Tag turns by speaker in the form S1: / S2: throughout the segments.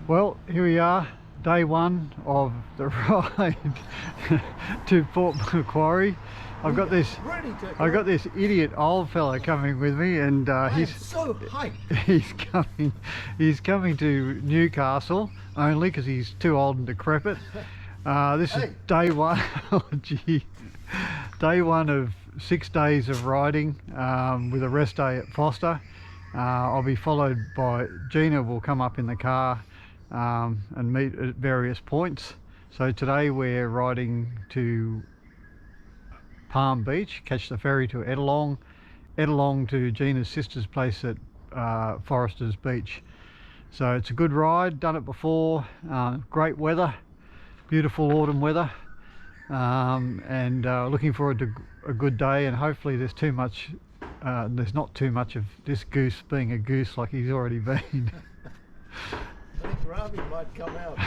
S1: Well, here we are, day one of the ride to Port Macquarie. I've got this idiot old fella coming with me, and he's
S2: so hyped.
S1: He's coming to Newcastle only because he's too old and decrepit. This is day one. Oh, gee. Day one of 6 days of riding with a rest day at Forster. I'll be followed by Gina. Will come up in the car and meet at various points. So today we're riding to Palm Beach, catch the ferry to Ettalong to Gina's sister's place at Forster's Beach. So it's a good ride, done it before, great weather, beautiful autumn weather, and looking forward to a good day, and hopefully there's not too much of this goose being a goose like he's already been.
S2: I think Rami might come out.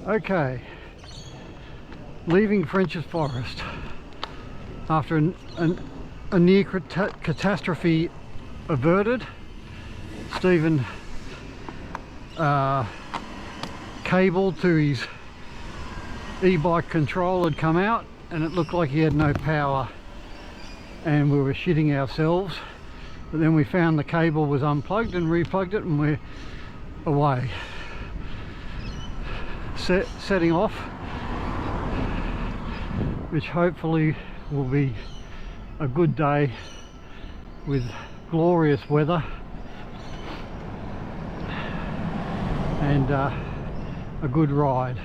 S1: Okay, leaving French's Forest after a near catastrophe averted. Stephen cable to his e-bike control had come out, and it looked like he had no power, and we were shitting ourselves. But then we found the cable was unplugged and replugged it, and we're away. Setting off, which hopefully will be a good day with glorious weather and a good ride.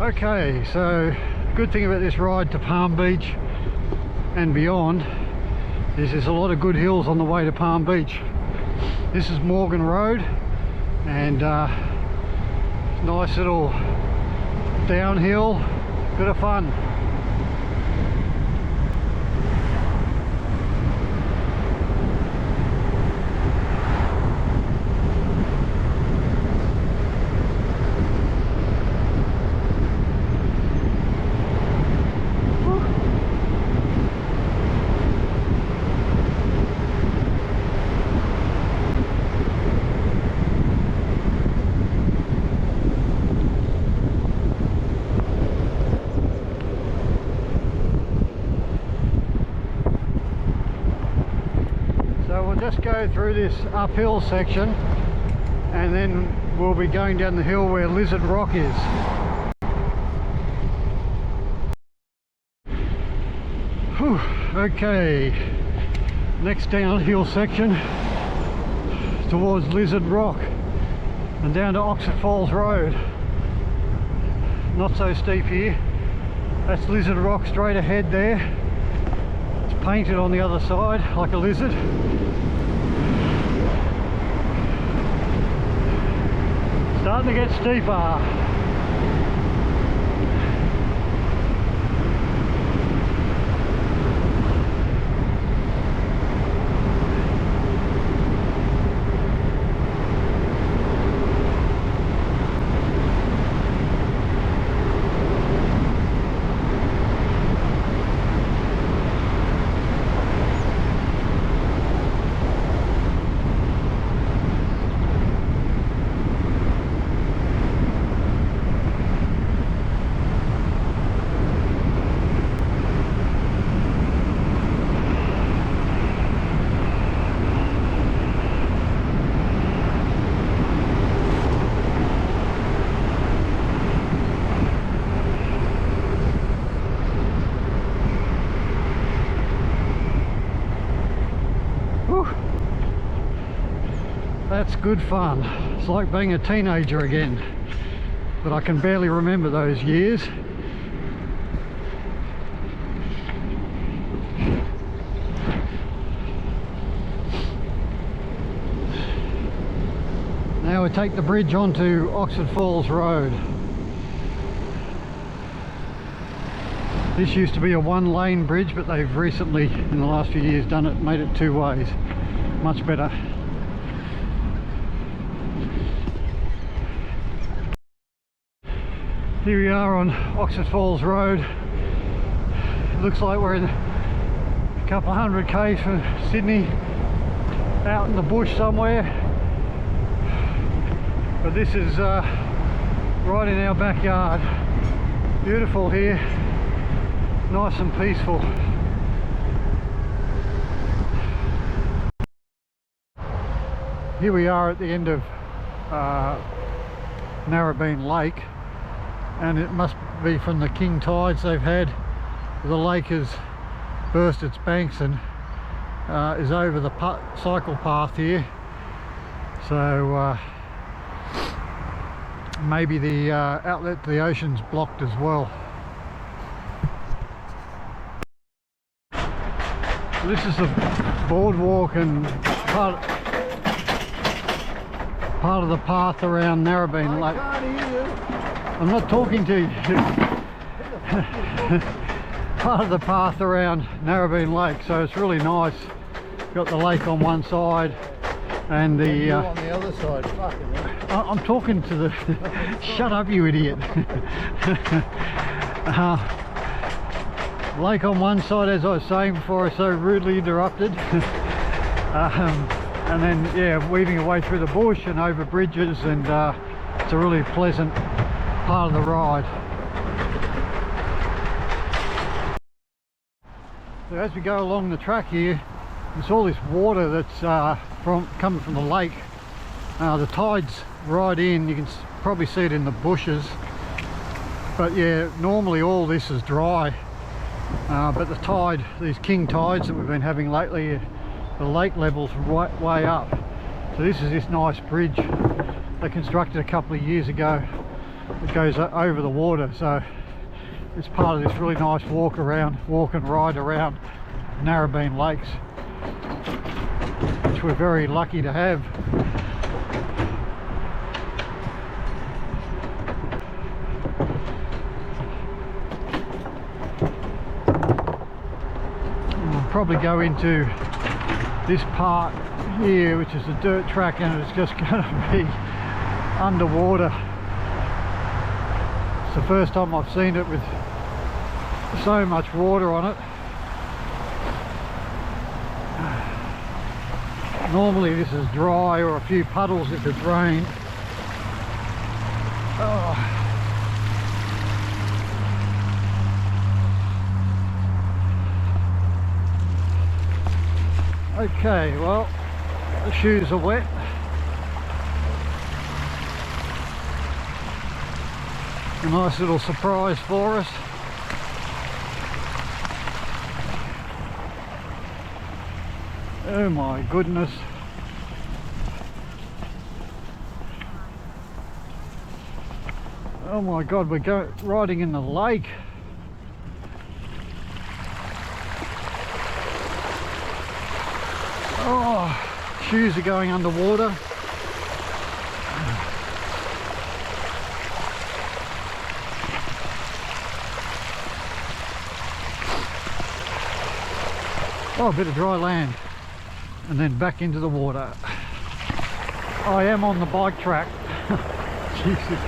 S1: Okay, so good thing about this ride to Palm Beach and beyond is there's a lot of good hills on the way to Palm Beach. This is Morgan Road, and nice little downhill, bit of fun. Just go through this uphill section, and then we'll be going down the hill where Lizard Rock is. Whew, okay, next downhill section towards Lizard Rock and down to Oxford Falls Road. Not so steep here. That's Lizard Rock straight ahead there. It's painted on the other side like a lizard. Starting to get steeper. That's good fun. It's like being a teenager again, but I can barely remember those years. Now we take the bridge onto Oxford Falls Road. This used to be a one-lane bridge, but they've recently, in the last few years, made it 2 ways. Much better. Here we are on Oxford Falls Road. looks like we're in a couple of 100 k's from Sydney, out in the bush somewhere. But this is right in our backyard. Beautiful here, nice and peaceful. Here we are at the end of Narrabeen Lake, and it must be from the king tides they've had. The lake has burst its banks and is over the cycle path here, so maybe the outlet to the ocean's blocked as well. This is the boardwalk and part of the path around Narrabeen Lake.
S2: I can't hear you.
S1: I'm not talking to you. Part of the path around Narrabeen Lake, so it's really nice. Got the lake on one side and the
S2: You on the other side. Fucking hell.
S1: I'm talking to the shut up, you idiot. Lake on one side, as I was saying before, is so rudely interrupted. And then, yeah, weaving away through the bush and over bridges, and it's a really pleasant part of the ride. So as we go along the track here, there's all this water that's coming from the lake. The tide's right in, you can probably see it in the bushes. But yeah, normally all this is dry. But the tide, these king tides that we've been having lately, the lake level's way up. So this is this nice bridge they constructed a couple of years ago. It goes over the water, so it's part of this really nice walk and ride around Narrabeen Lakes, which we're very lucky to have. We'll probably go into this part here, which is a dirt track, and it's just going to be underwater. It's the first time I've seen it with so much water on it. Normally this is dry, or a few puddles if it's rained. Oh. Okay, well, the shoes are wet. A nice little surprise for us. Oh my goodness. Oh my God, we're riding in the lake. Oh, shoes are going underwater. Oh, a bit of dry land, and then back into the water. I am on the bike track. Jesus.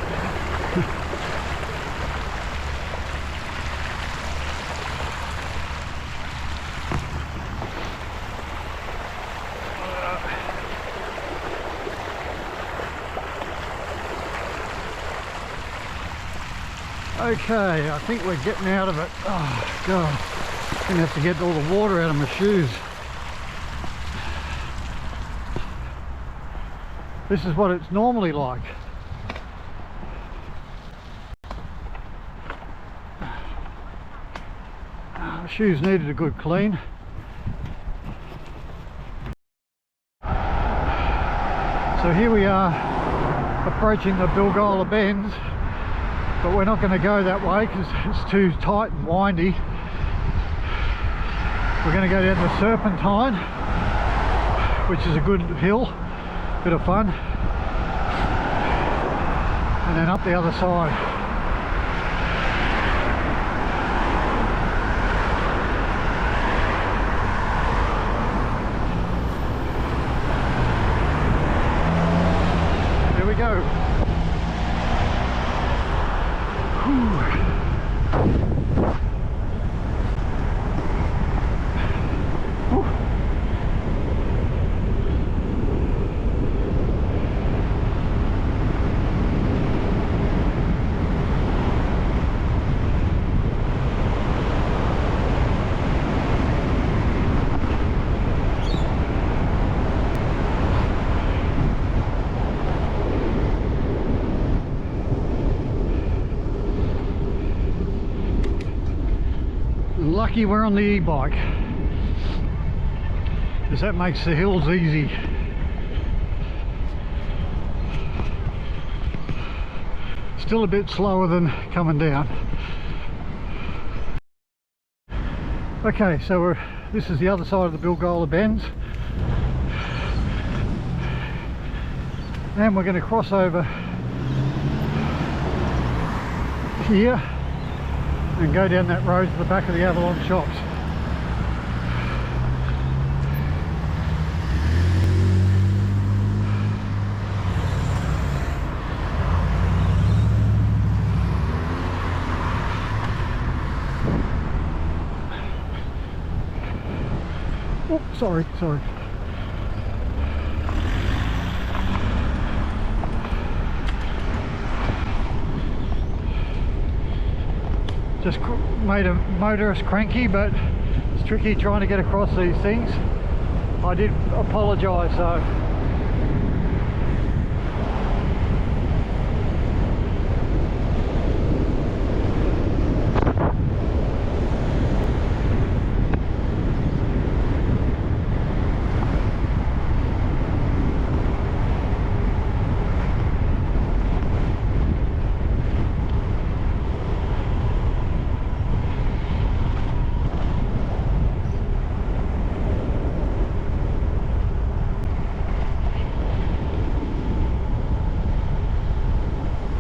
S1: Okay, I think we're getting out of it. Oh God, I'm gonna have to get all the water out of my shoes. This is what it's normally like. My shoes needed a good clean. So here we are approaching the Bilgola Bends, but we're not going to go that way because it's too tight and windy. We're going to go down the Serpentine, which is a good hill, bit of fun, and then up the other side. There we go. Whew. lucky we're on the e-bike, because that makes the hills easy. Still a bit slower than coming down. Okay, so this is the other side of the Bilgola Bends, and we're going to cross over here and go down that road to the back of the Avalon shops. Oh, sorry. Just made a motorist cranky, but it's tricky trying to get across these things. I did apologise though.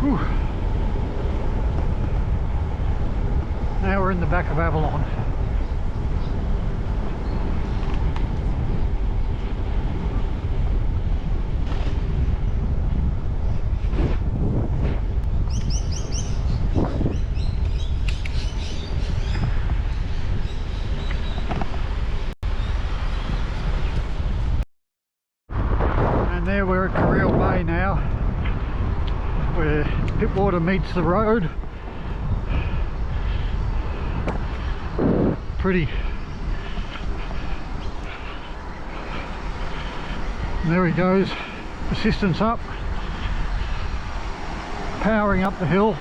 S1: Whew. Now we're in the back of Avalon. And there we're at Carril Bay now, where Pittwater meets the road. Pretty. And there he goes, assistance up, powering up the hill.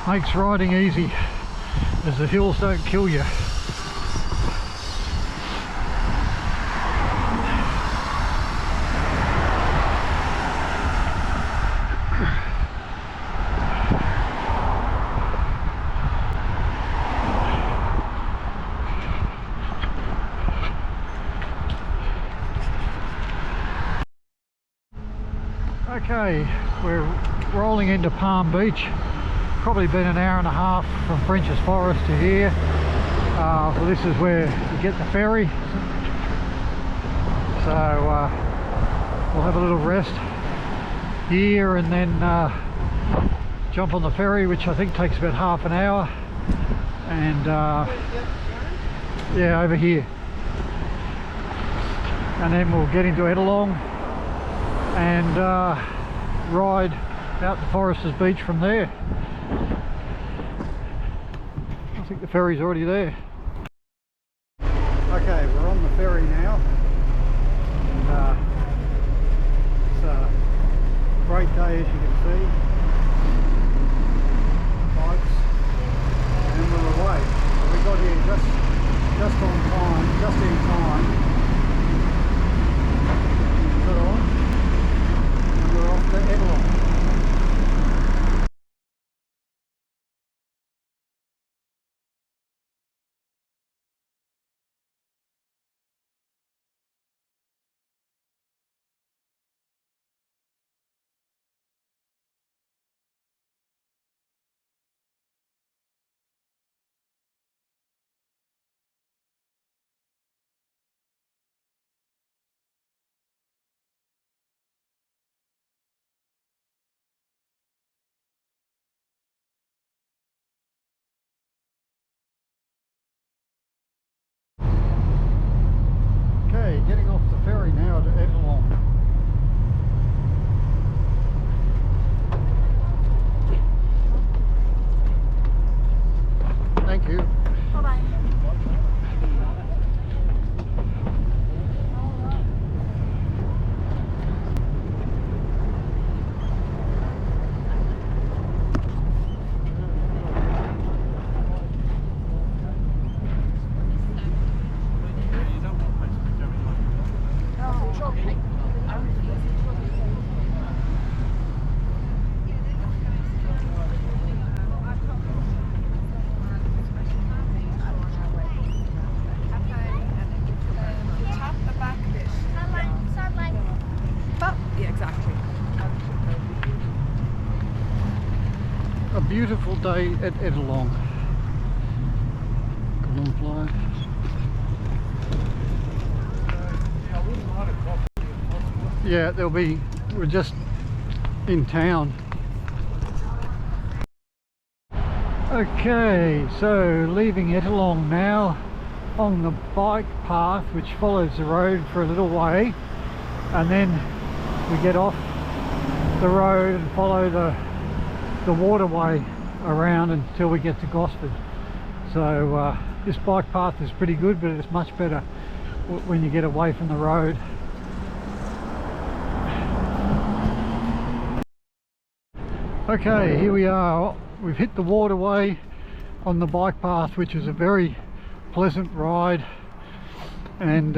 S1: Makes riding easy, as the hills don't kill you. Okay, we're rolling into Palm Beach. Probably been an hour and a half from French's Forest to here. Well, this is where you get the ferry. So we'll have a little rest here and then jump on the ferry, which I think takes about half an hour. And yeah, over here. And then we'll get into Edelong and ride out to Forster's Beach from there. I think the ferry's already there. Okay, we're on the ferry now. And, it's a great day, as you can see. Bikes, and we're away. So we got here just on time, just in time. Put on. We're off to Edelong. Getting off the ferry now to Edelong. Thank you.
S3: Bye-bye.
S1: a beautiful day at Ettalong. Come on, fly.
S2: Yeah, I wouldn't mind a coffee if possible.
S1: Yeah, we're just in town. Okay, so leaving Ettalong now on the bike path which follows the road for a little way, and then we get off the road and follow the waterway around until we get to Gosford. So this bike path is pretty good, but it's much better when you get away from the road. Okay, here we are. We've hit the waterway on the bike path, which is a very pleasant ride and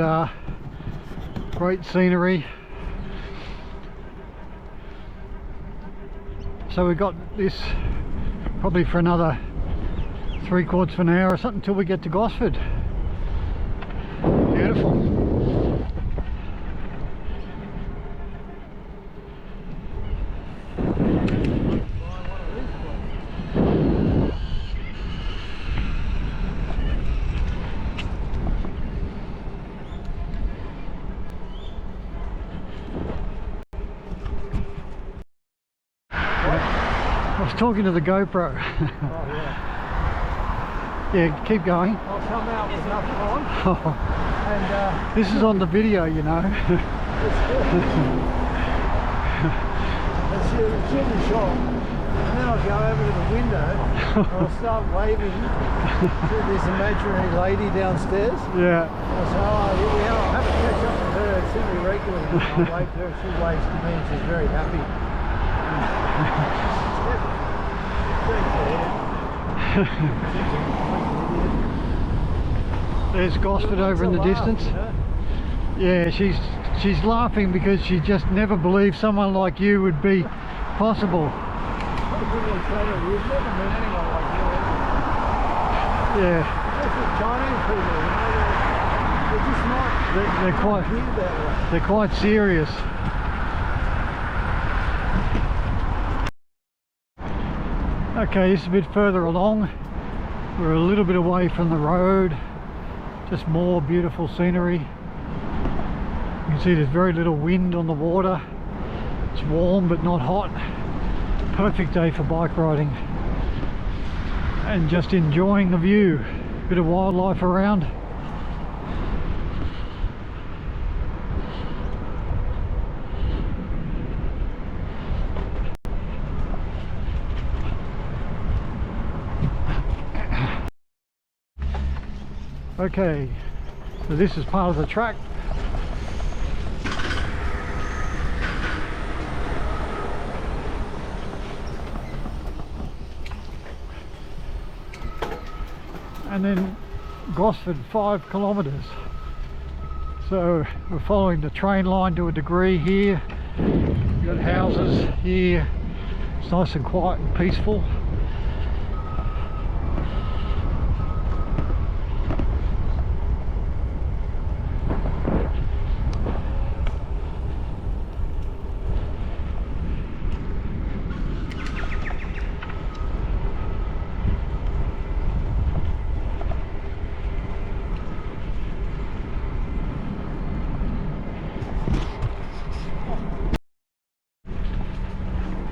S1: great scenery. So we've got this probably for another 3/4 of an hour or something until we get to Gosford. Beautiful. I was talking to the GoPro.
S2: Oh, yeah.
S1: Yeah, keep going.
S2: I'll come out with nothing on. And
S1: This is on the video, you know.
S2: it's in the shop. And then I'll go over to the window and I'll start waving to this imaginary lady downstairs.
S1: Yeah.
S2: I'll say, oh, here we are. I'll have to catch up with her semi-regularly. And I'll wave to her. She waves to me and she's very happy.
S1: There's Gosford over in the distance. Yeah, she's laughing because she just never believed someone like you would be possible.
S2: You've never met anyone like you, have you?
S1: Yeah,
S2: Especially Chinese people, you know, they're just not
S1: they're quite
S2: here that way.
S1: they're quite serious. Okay, this is a bit further along. We're a little bit away from the road. Just more beautiful scenery. You can see there's very little wind on the water. It's warm but not hot. Perfect day for bike riding and just enjoying the view. Bit of wildlife around. Okay, so this is part of the track. And then Gosford 5 kilometres. So we're following the train line to a degree here. We've got houses here. It's nice and quiet and peaceful.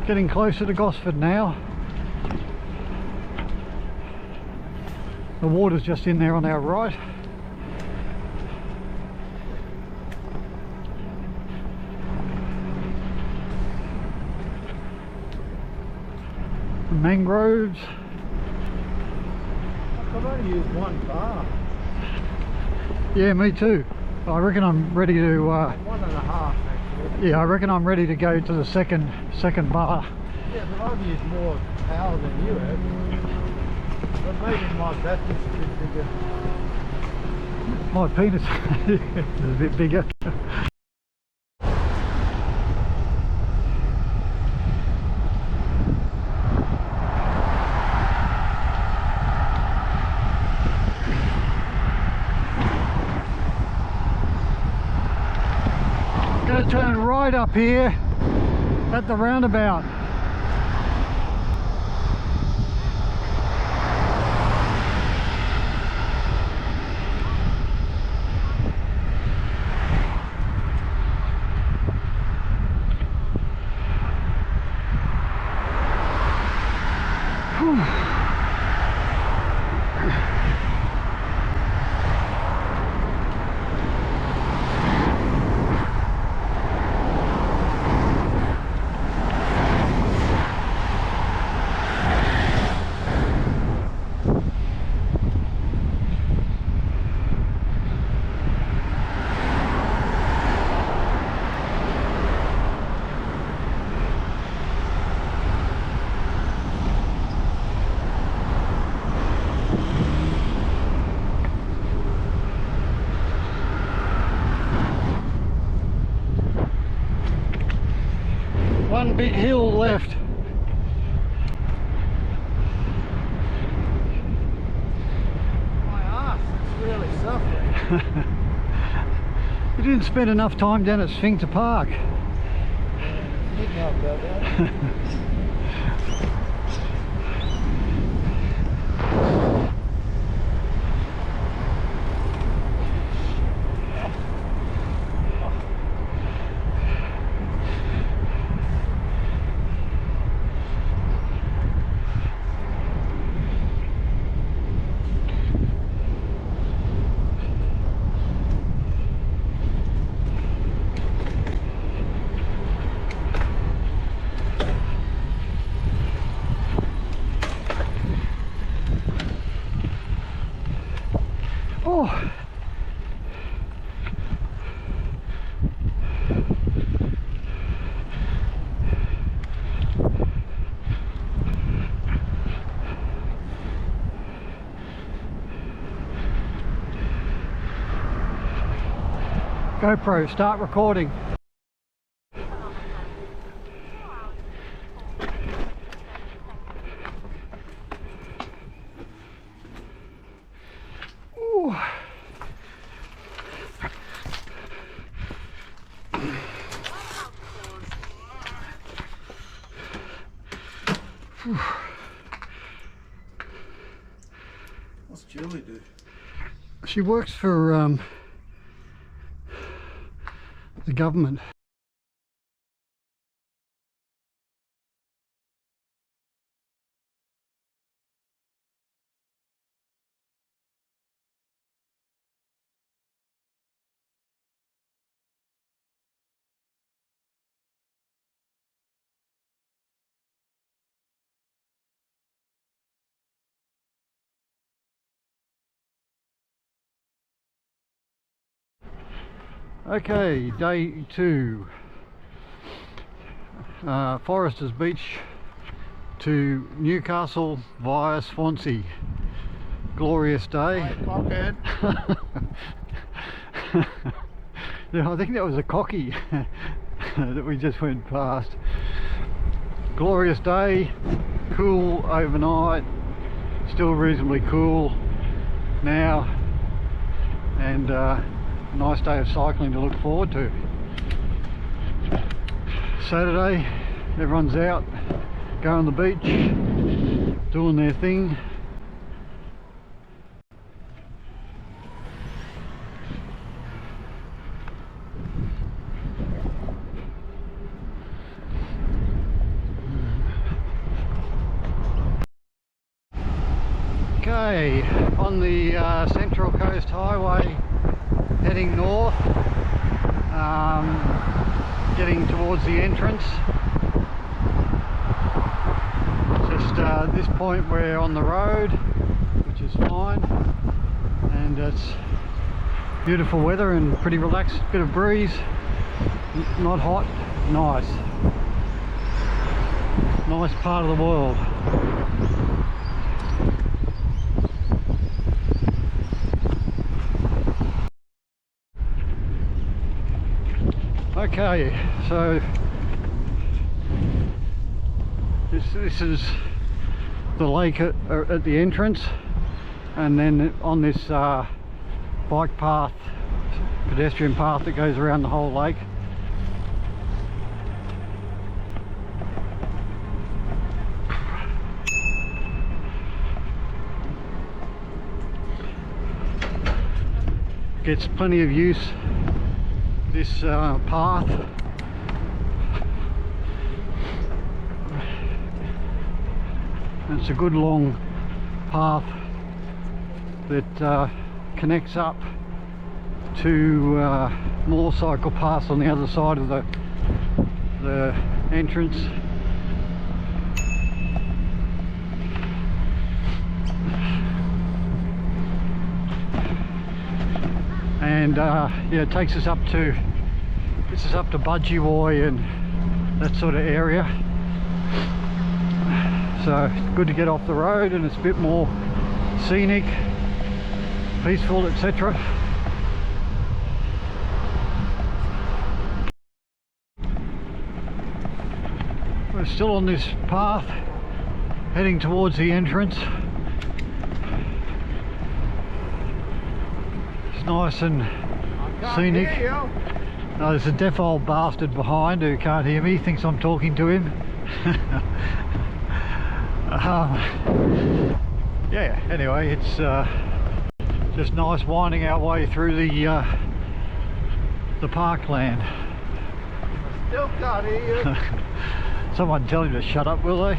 S1: Getting closer to Gosford now. The water's just in there on our right. The mangroves.
S2: I've only used one bar.
S1: Yeah, me too. I reckon I'm ready to
S2: 1.5 actually.
S1: yeah, I reckon I'm ready to go to the second bar.
S2: Yeah, but I've used more power than you have. But maybe my battery's a bit bigger.
S1: My penis is a bit bigger. Gonna turn right up here at the roundabout. One big hill left.
S2: My arse is really suffering.
S1: You didn't spend enough time down at Sphincter Park.
S2: You know about that.
S1: Oh. GoPro, start recording. Ooh.
S2: What's Julie do?
S1: She works for the government. Okay, day 2. Forster's Beach to Newcastle via Swansea. Glorious day.
S2: Hey, cockhead.
S1: Yeah, I think that was a cocky that we just went past. Glorious day, cool overnight, still reasonably cool now, and nice day of cycling to look forward to. Saturday, everyone's out, going to the beach, doing their thing. Okay, on the Central Coast Highway heading north, getting towards the entrance. Just at this point we're on the road, which is fine, and it's beautiful weather and pretty relaxed, bit of breeze, not hot, nice part of the world. Okay, so this is the lake at the entrance, and then on this bike path, pedestrian path that goes around the whole lake. Gets plenty of use, this path. It's a good long path that connects up to more cycle paths on the other side of the entrance. And yeah, it takes us up to Budgie and that sort of area. So it's good to get off the road, and it's a bit more scenic, peaceful, etc. We're still on this path heading towards the entrance. It's nice and scenic. Oh, there's a deaf old bastard behind who can't hear me, thinks I'm talking to him. Yeah, anyway, it's just nice winding our way through the parkland.
S2: Still can't hear you.
S1: Someone tell him to shut up, will they?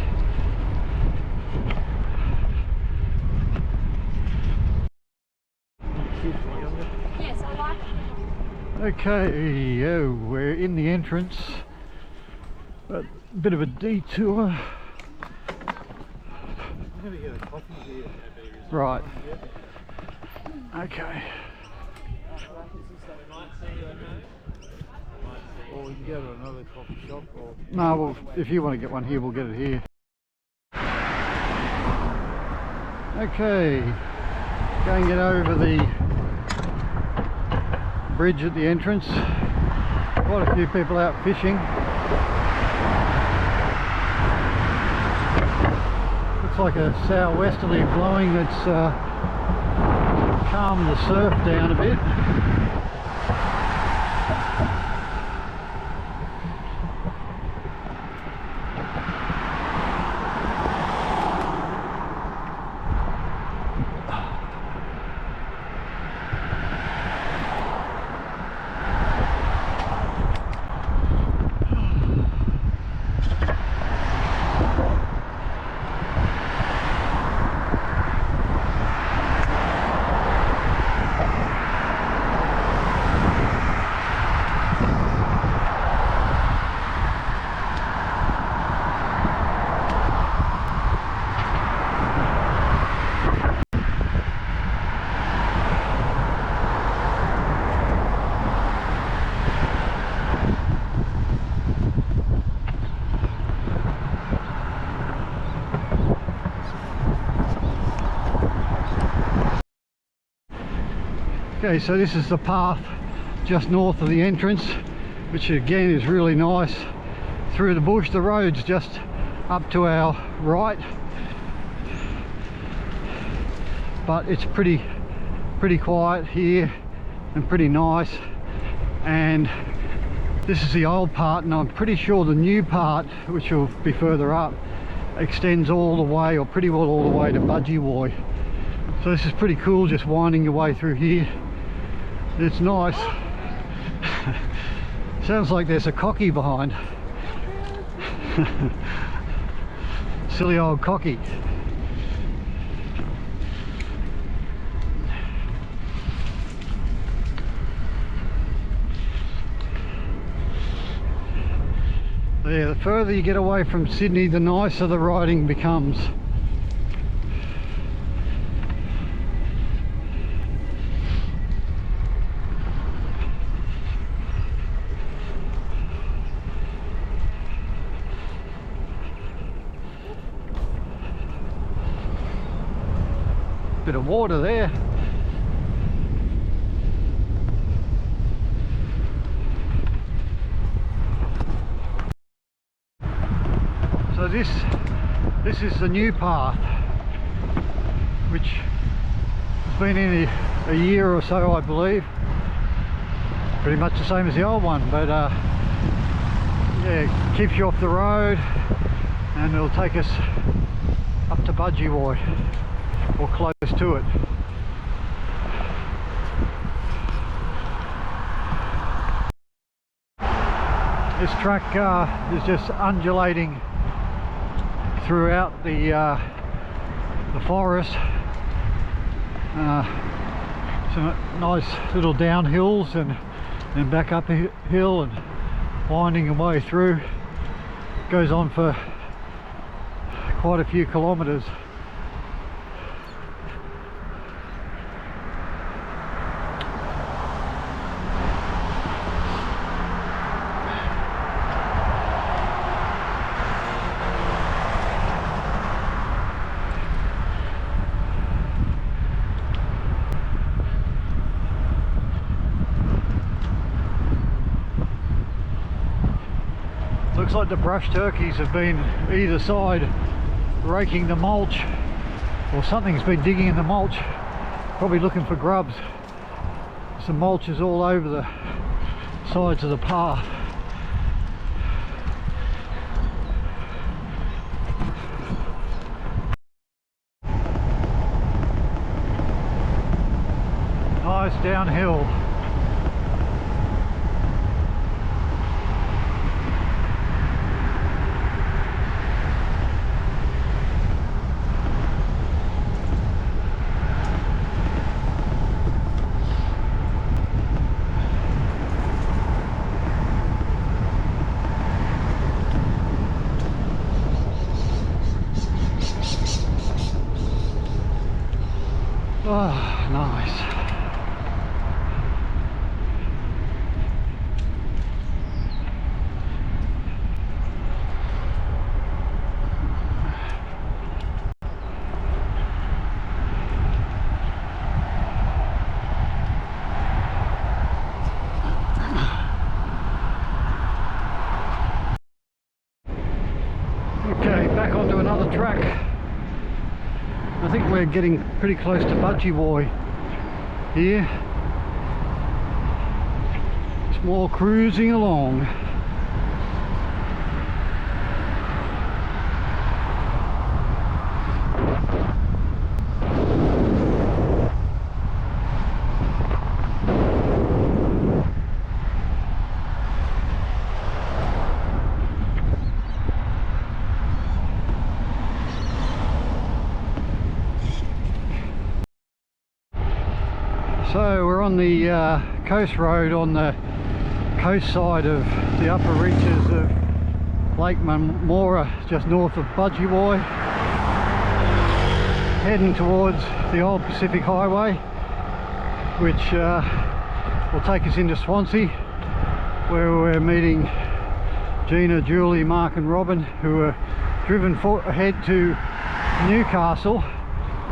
S3: Yes, I like it.
S1: Okay, we're in the entrance. A bit of a detour.
S2: I'm gonna get a coffee here.
S1: Right. Okay.
S2: Or we can go to another coffee shop. Or
S1: No, well, if you want to get one here, we'll get it here. Okay. Go and get over the bridge at the entrance. Quite a few people out fishing. Looks like a southwesterly blowing that's calmed the surf down a bit. Okay, so this is the path just north of the entrance, which again is really nice. Through the bush, the road's just up to our right, but it's pretty quiet here and pretty nice. And this is the old part, and I'm pretty sure the new part, which will be further up, extends all the way, or pretty well all the way, to Budgie. So this is pretty cool, just winding your way through here. It's nice. Sounds like there's a cocky behind. Silly old cocky. Yeah, the further you get away from Sydney, the nicer the riding becomes. Bit of water there. So this is the new path, which has been in a year or so, I believe. Pretty much the same as the old one, but yeah, it keeps you off the road, and it'll take us up to Budgie, or close to it. This track is just undulating throughout the the forest. Some nice little downhills and then back up a hill and winding your way through. Goes on for quite a few kilometres. Looks like the brush turkeys have been either side raking the mulch, or something's been digging in the mulch, probably looking for grubs. Some mulch is all over the sides of the path. Nice downhill. Oh, nice. Okay, back onto another track. I think we're getting pretty close to Budgie Boy here. It's more cruising along. So we're on the coast road on the coast side of the upper reaches of Lake Mamora, just north of Budgie Boy, heading towards the old Pacific Highway, which will take us into Swansea, where we're meeting Gina, Julie, Mark and Robin, who are driven ahead to Newcastle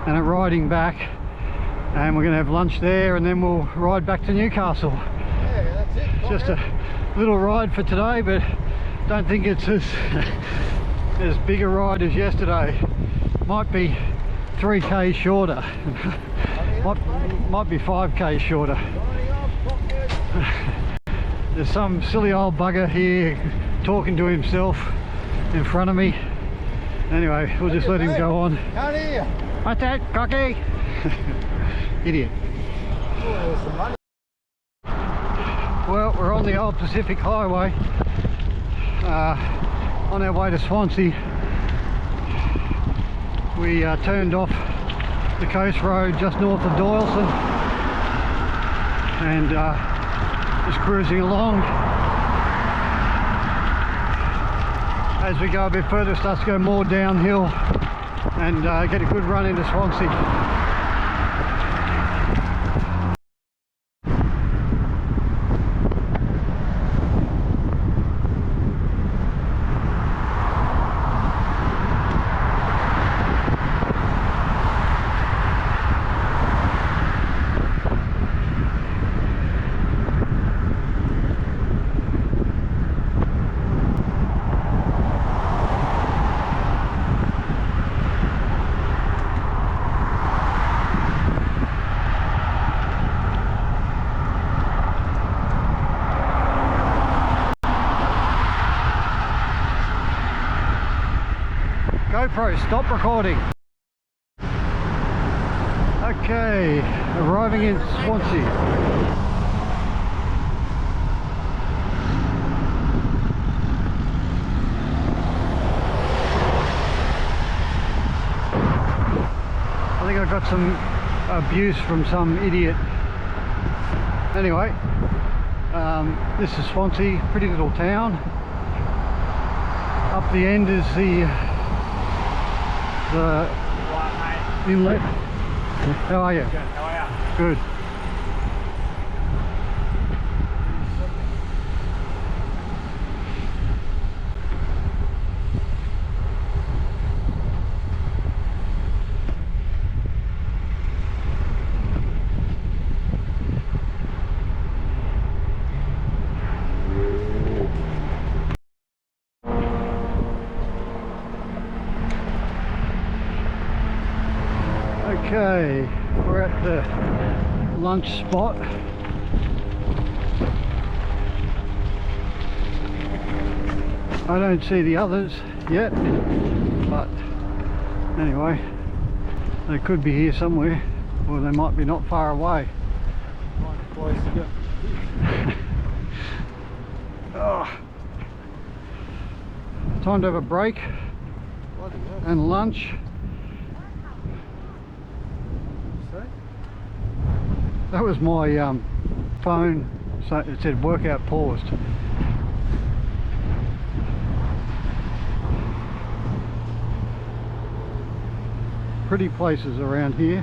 S1: and are riding back. And we're going to have lunch there and then we'll ride back to Newcastle.
S2: Yeah, that's it.
S1: Just a little ride for today, but don't think it's as big a ride as yesterday. Might be 3k shorter. might be 5k shorter. There's some silly old bugger here talking to himself in front of me. Anyway, we'll just let him go on.
S2: Can't hear you.
S1: What's that, cocky? Idiot. Well, we're on the old Pacific Highway on our way to Swansea. We turned off the coast road just north of Doyleson and just cruising along. As we go a bit further, it starts to go more downhill and get a good run into Swansea. GoPro, stop recording. Okay, arriving in Swansea. think I got some abuse from some idiot. Anyway, this is Swansea, pretty little town. Up the end is the inlet. How are you?
S4: Good. How are you?
S1: Good. Okay, we're at the lunch spot. I don't see the others yet, but anyway, they could be here somewhere, or they might be not far away.
S2: Find a place to go.
S1: Oh. Time to have a break
S2: Bloody hell.
S1: and lunch. That was my phone, so it said workout paused. Pretty places around here.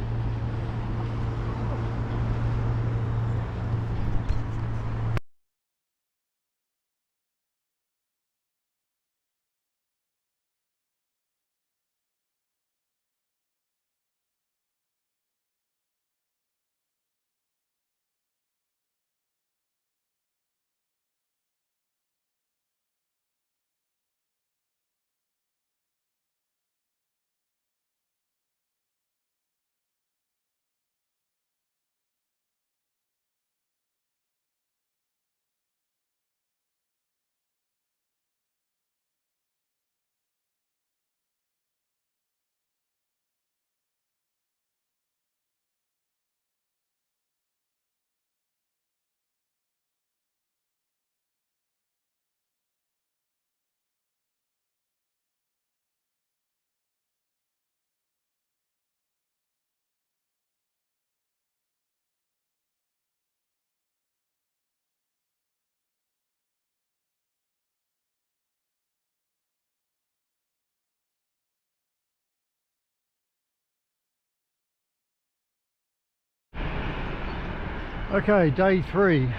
S1: Okay, day 3.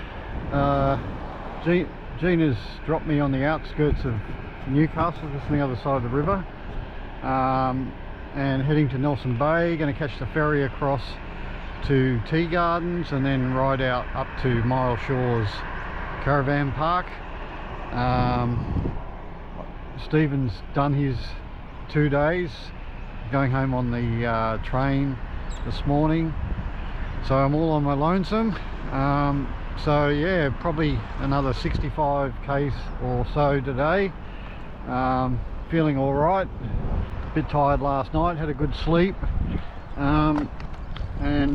S1: Gina's dropped me on the outskirts of Newcastle, just on the other side of the river, and heading to Nelson Bay. Going to catch the ferry across to Tea Gardens and then ride out up to Mile Shores Caravan Park. Stephen's done his 2 days, going home on the train this morning. So I'm all on my lonesome. So yeah, probably another 65 k's or so today. Feeling all right. A bit tired last night. Had a good sleep. And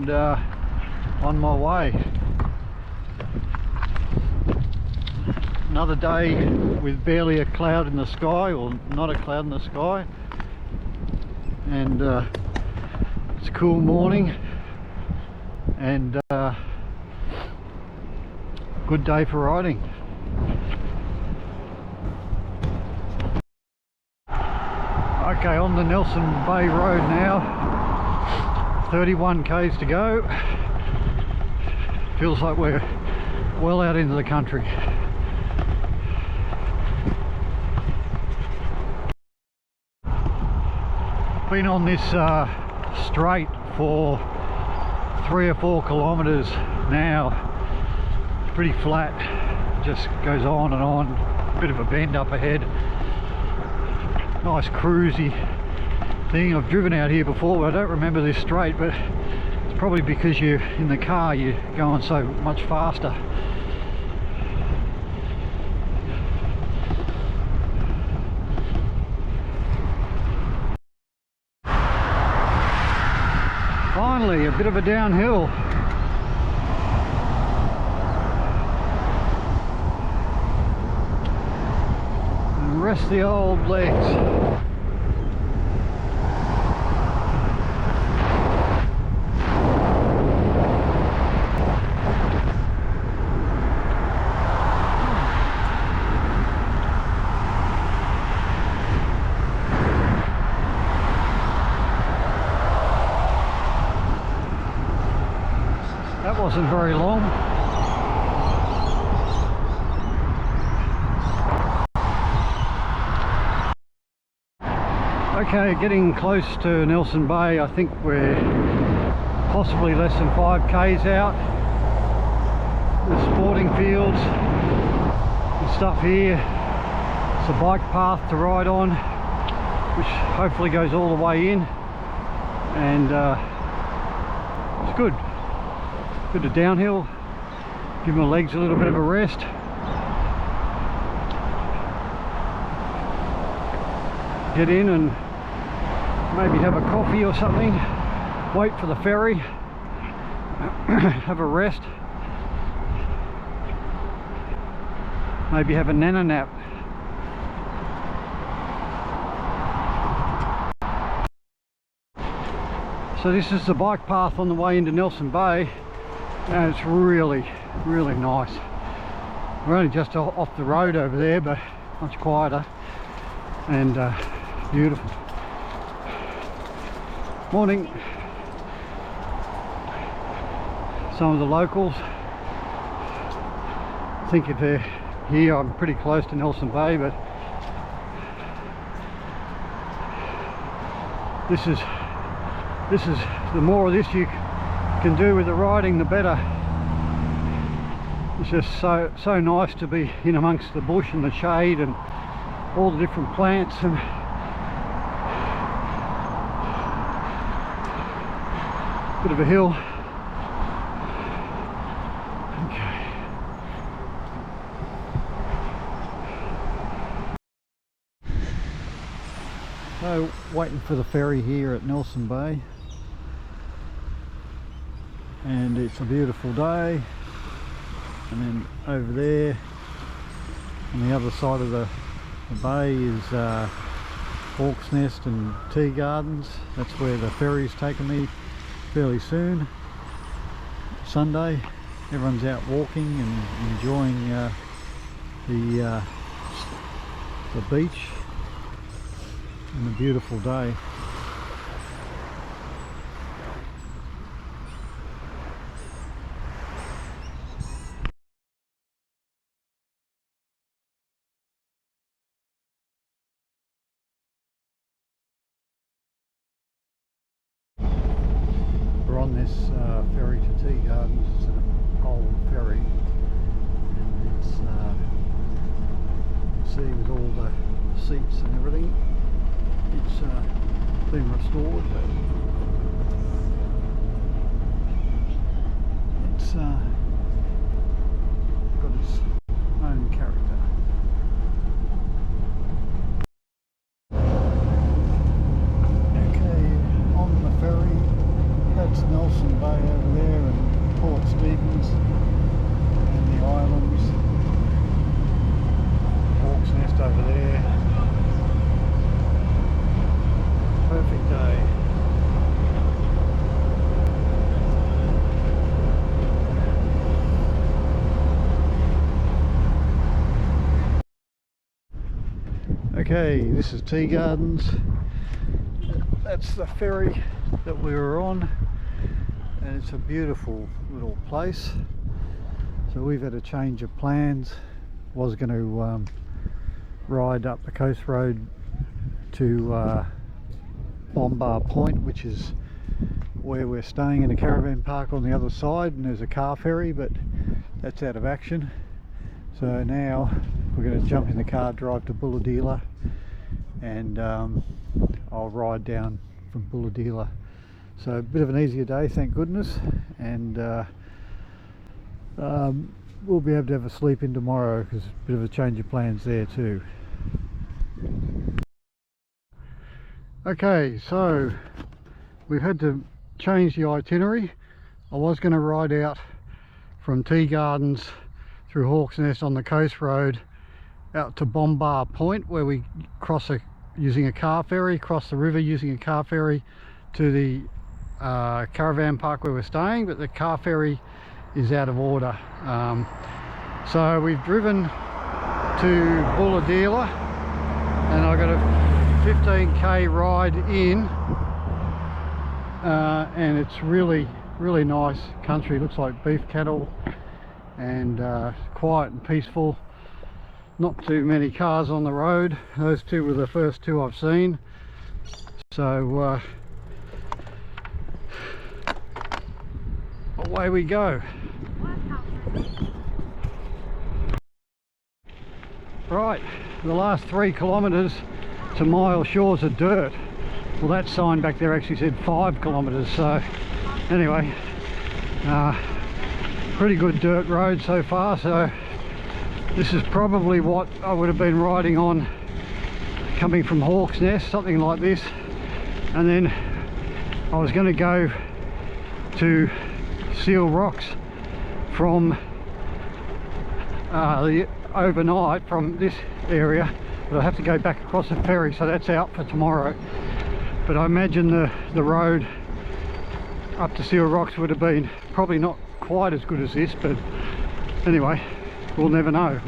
S1: on my way. Another day with barely a cloud in the sky, or not a cloud in the sky. And it's a cool morning. And good day for riding. Okay, on the Nelson Bay Road now, 31 k's to go. Feels like we're well out into the country. Been on this straight for 3 or 4 kilometers now. Pretty flat, just goes on and on. Bit of a bend up ahead. Nice cruisy thing. I've driven out here before, but I don't remember this straight, but it's probably because you're in the car, you're going so much faster. Finally, a bit of a downhill. And rest the old legs. wasn't very long. Okay, getting close to Nelson Bay. I think we're possibly less than 5 k's out. The sporting fields and stuff here. It's a bike path to ride on, which hopefully goes all the way in, and it's good. Bit of downhill, give my legs a little bit of a rest. Get in and maybe have a coffee or something, wait for the ferry, have a rest, maybe have a nana nap. So this is the bike path on the way into Nelson Bay, and it's really nice. We're only just off the road over there, but much quieter and beautiful. Morning. Some of the locals. I think if they're here, I'm pretty close to Nelson Bay, but this is the more of this you can do with the riding, the better. It's just so nice to be in amongst the bush and the shade and all the different plants, and bit of a hill. Okay. So waiting for the ferry here at Nelson Bay, and it's a beautiful day. And then over there on the other side of the bay is Hawk's Nest and Tea Gardens. That's where the ferry's taking me fairly soon. Sunday, everyone's out walking and enjoying the beach and a beautiful day. We're on this ferry to Tea Gardens. It's an old ferry, and it's you see with all the seats and everything, it's been restored, but it's got its own character. Okay, on the ferry, that's Nelson Bay over there and Port Stephens and the islands. Hawk's Nest over there. Perfect day. Okay, this is Tea Gardens. That's the ferry that we were on, and it's a beautiful little place. So we've had a change of plans. Was going to ride up the coast road to Bombar Point, which is where we're staying in a caravan park on the other side, and there's a car ferry, but that's out of action. So now we're going to jump in the car, drive to Bulahdelah, and I'll ride down from Bulahdelah. So a bit of an easier day, thank goodness, and we'll be able to have a sleep in tomorrow because a bit of a change of plans there too. Okay, so we've had to change the itinerary. I was going to ride out from Tea Gardens through Hawk's Nest on the coast road out to Bombar Point, where we cross using a car ferry, cross the river using a car ferry to the caravan park where we're staying, but the car ferry is out of order. So we've driven to Bulahdelah, and I got a 15k ride in, and it's really really nice country. Looks like beef cattle, and quiet and peaceful. Not too many cars on the road. Those two were the first two I've seen. So away we go. Right, the last 3 kilometres to Mile Shores of dirt. Well, that sign back there actually said 5 kilometres, so anyway, pretty good dirt road so far. So this is probably what I would have been riding on coming from Hawk's Nest, something like this. And then I was going to go to Seal Rocks from the overnight from this area, but I have to go back across the ferry, so that's out for tomorrow. But I imagine the road up to Seal Rocks would have been probably not quite as good as this, but anyway, we'll never know.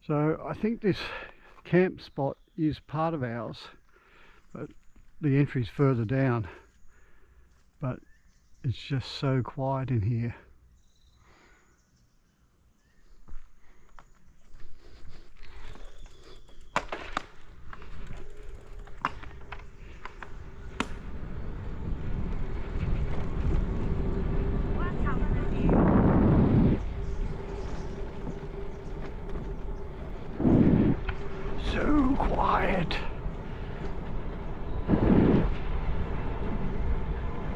S1: So I think this camp spot is part of ours, but the entry's further down. But it's just so quiet in here. So quiet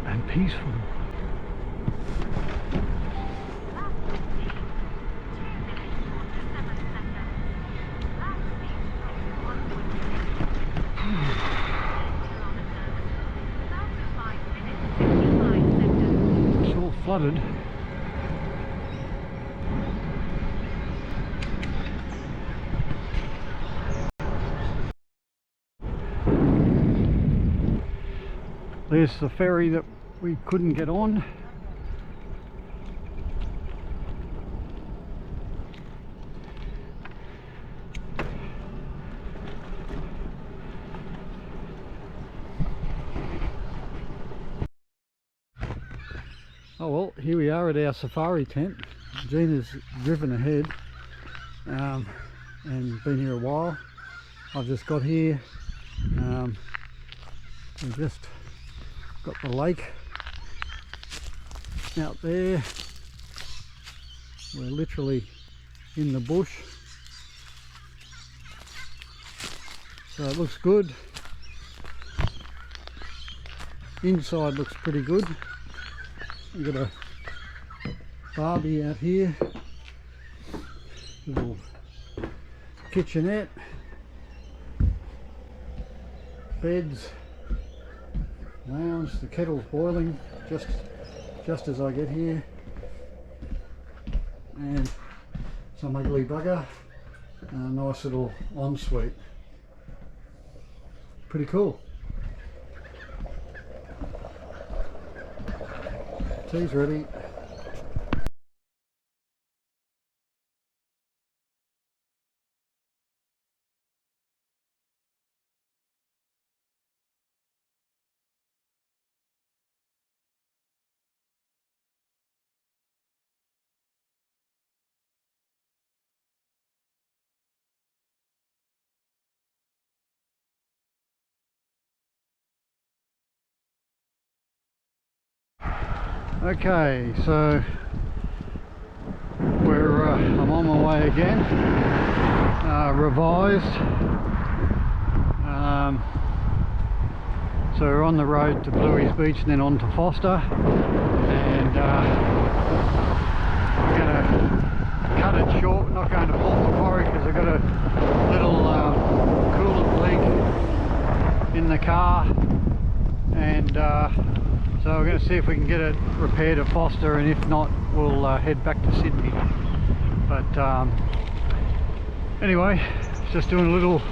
S1: and peaceful. It's all flooded. There's the ferry that we couldn't get on. Oh well, here we are at our safari tent. Gina's driven ahead and been here a while. I've just got here. We've just got the lake out there. We're literally in the bush, so it looks good. Inside looks pretty good. We've got a barbie out here, little kitchenette, beds, lounge. The kettle's boiling just as I get here, and some ugly bugger, and a nice little ensuite. Pretty cool. Tea's ready. Okay, so I'm on my way again, revised. So we're on the road to Bluey's Beach and then on to Forster, and we're going to cut it short. We're not going to Port Macquarie because I've got a little coolant leak in the car, and so we're going to see if we can get it repaired at Forster, and if not, we'll head back to Sydney. But anyway, just doing a little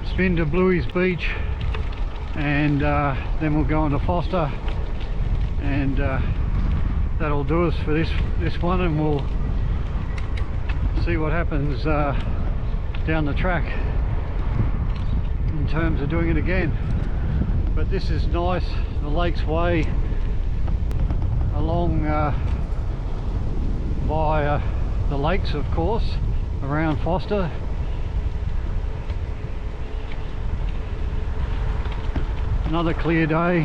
S1: spin to Bluey's Beach, and then we'll go on to Forster, and that'll do us for this one, and we'll see what happens down the track in terms of doing it again. But this is nice. The lake's way along by the lakes, of course, around Forster. Another clear day,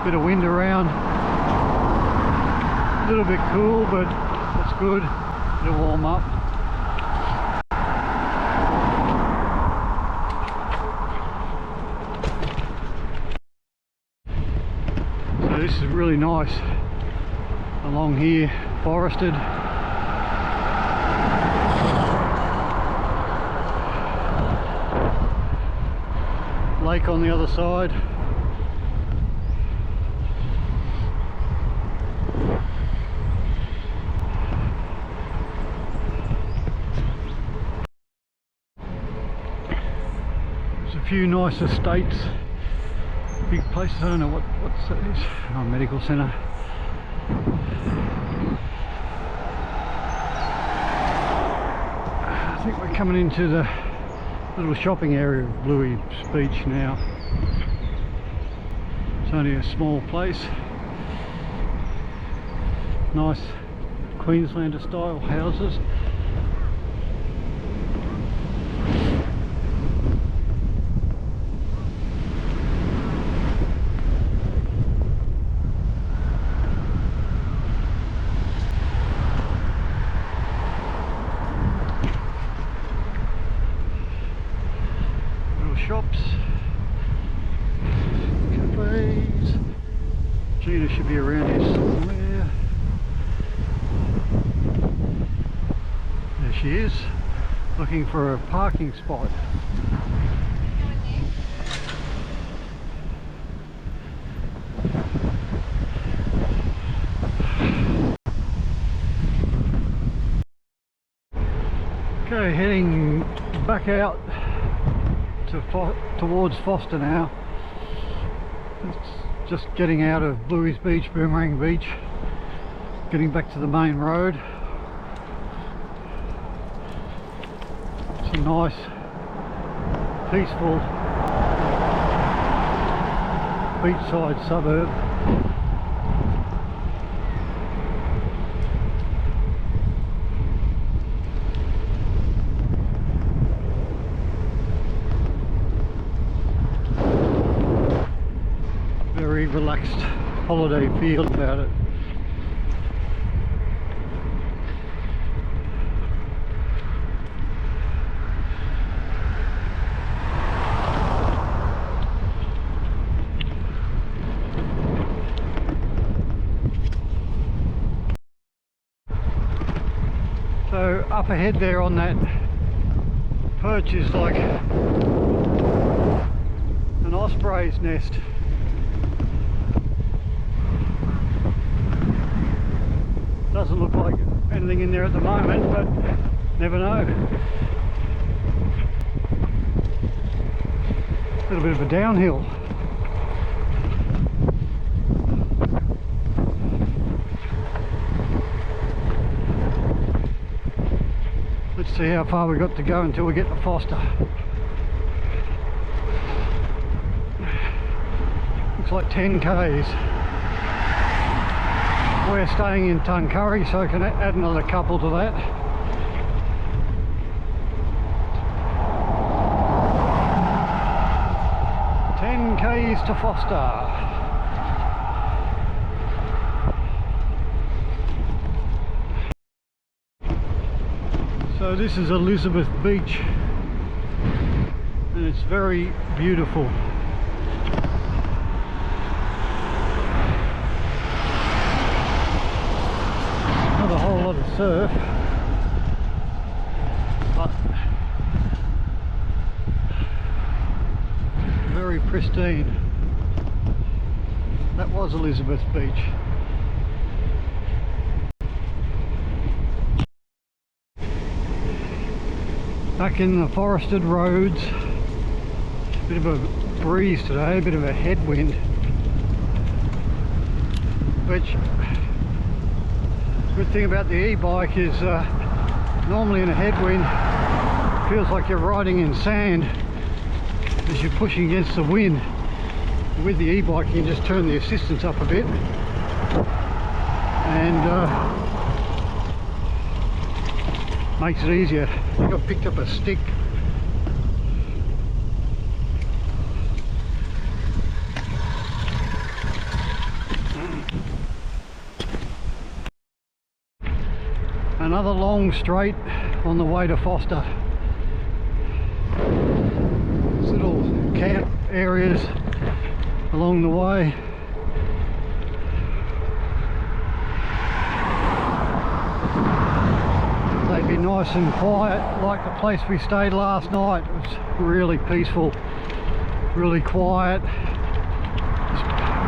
S1: bit of wind around, a little bit cool, but that's good, it'll warm up. So this is really nice along here, forested. Lake on the other side. There's a few nice estates, big places. I don't know what's that is. Oh, medical centre. I think we're coming into the little shopping area of Bluey's Beach now. It's only a small place. Nice Queenslander style houses. Shops, cafes. Gina should be around here somewhere. There she is, looking for a parking spot. Okay, heading back out towards Forster now. It's just getting out of Bluey's Beach, Boomerang Beach, getting back to the main road. It's a nice, peaceful beachside suburb. Very relaxed holiday feel about it. So up ahead there on that perch is like an osprey's nest. Doesn't look like anything in there at the moment, but never know. A little bit of a downhill. Let's see how far we've got to go until we get to Forster. Looks like 10 k's. We're staying in Tuncurry, so I can add another couple to that. "10 k's to Forster." So this is Elizabeth Beach, and it's very beautiful. Not a whole lot of surf, but very pristine. That was Elizabeth Beach. Back in the forested roads. Bit of a breeze today, a bit of a headwind, which Good thing about the e-bike is normally in a headwind it feels like you're riding in sand as you're pushing against the wind. With the e-bike you can just turn the assistance up a bit and makes it easier. I think I picked up a stick. Another long straight on the way to Forster. There's little camp areas along the way. They'd be nice and quiet like the place we stayed last night. It was really peaceful, really quiet. This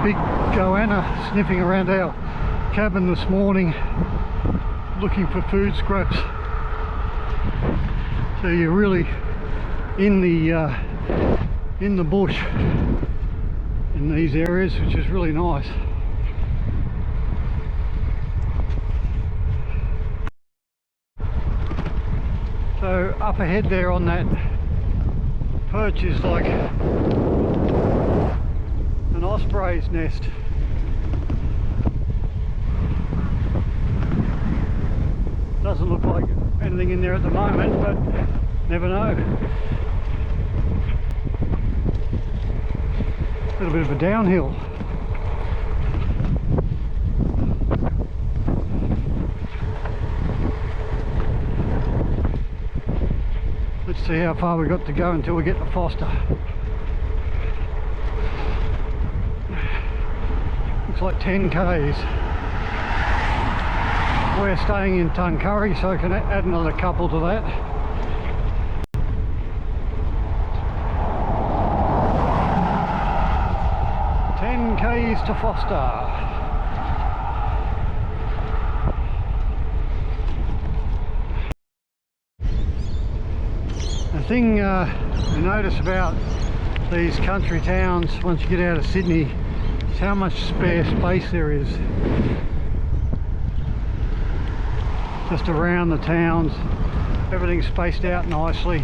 S1: big goanna sniffing around our cabin this morning looking for food scraps. So you're really in the bush in these areas, which is really nice. So up ahead there on that perch is like an osprey's nest. Doesn't look like anything in there at the moment, but never know. A little bit of a downhill. Let's see how far we've got to go until we get to Forster. Looks like 10 k's. We're staying in Tuncurry, so I can add another couple to that. K's to Forster. The thing you notice about these country towns once you get out of Sydney is how much spare space there is just around the towns. Everything's spaced out nicely.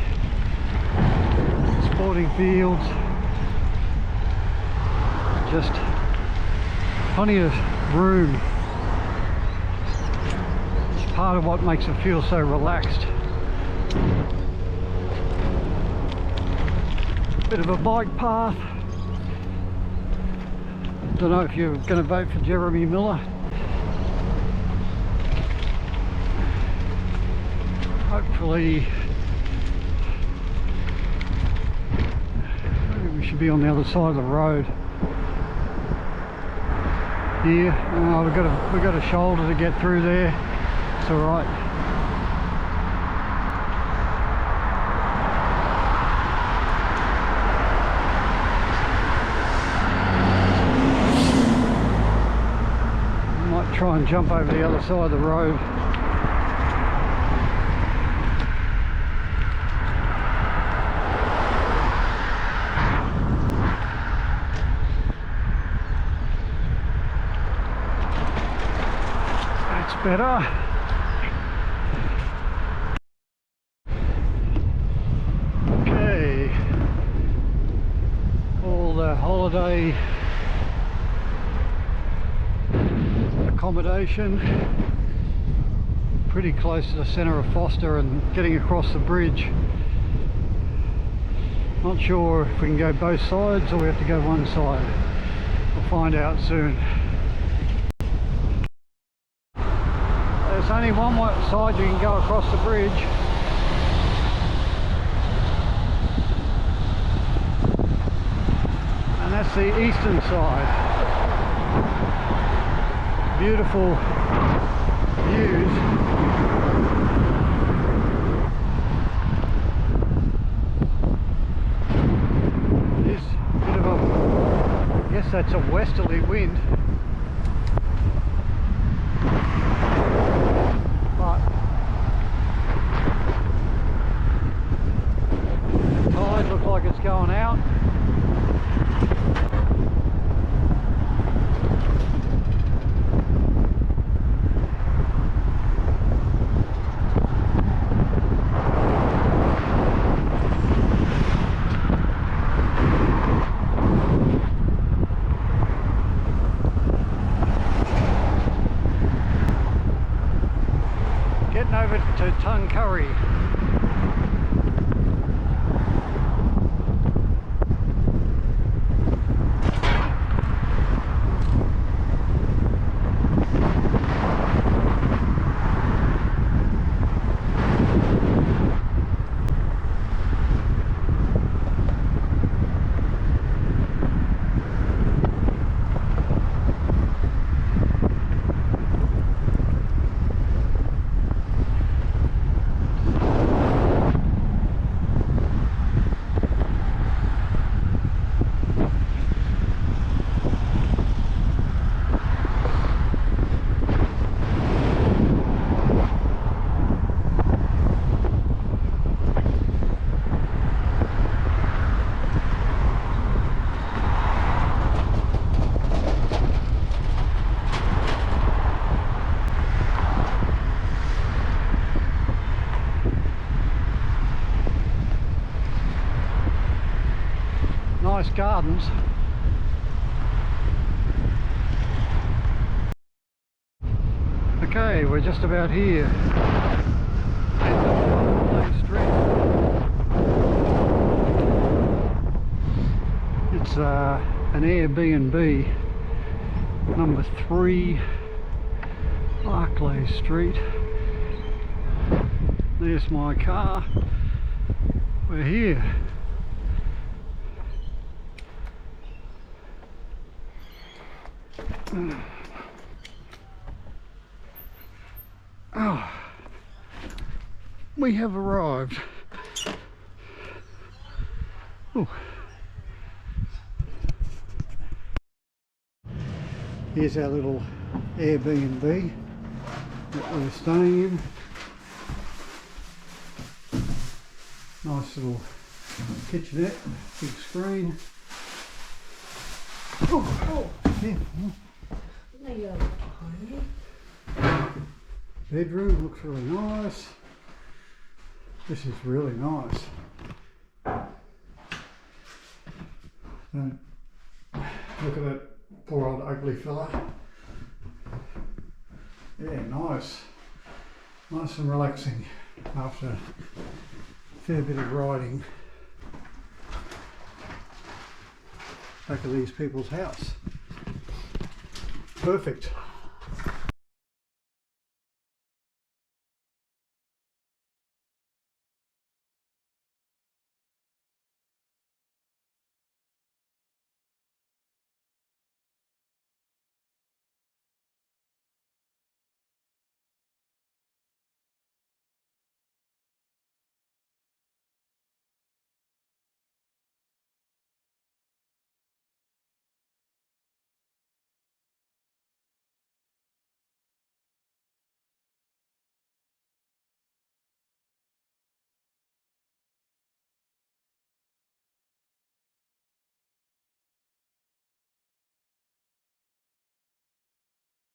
S1: Sporting fields, just plenty of room. It's part of what makes it feel so relaxed. Bit of a bike path. Don't know if you're going to vote for Jeremy Miller. Hopefully we should be on the other side of the road. Here, we've got a shoulder to get through there. It's all right. Might try and jump over the other side of the road. Better. Okay, all the holiday accommodation pretty close to the centre of Forster and getting across the bridge. Not sure if we can go both sides or we have to go one side. We'll find out soon. There's only one side you can go across the bridge. And that's the eastern side. Beautiful views. It is a bit of a, I guess that's a westerly wind. Like it's going out. getting over to Tuncurry. Nice gardens. Okay, we're just about here. End of Main Street. It's an Airbnb, number 3 Barclay Street. There's my car. We're here. Oh, we have arrived. Oh. Here's our little Airbnb that we're staying in. Nice little kitchenette, big screen. Oh, yeah. Bedroom looks really nice. This is really nice. Look at that poor old ugly fella. Yeah, nice. Nice and relaxing after a fair bit of riding. Back of these people's house. Perfect.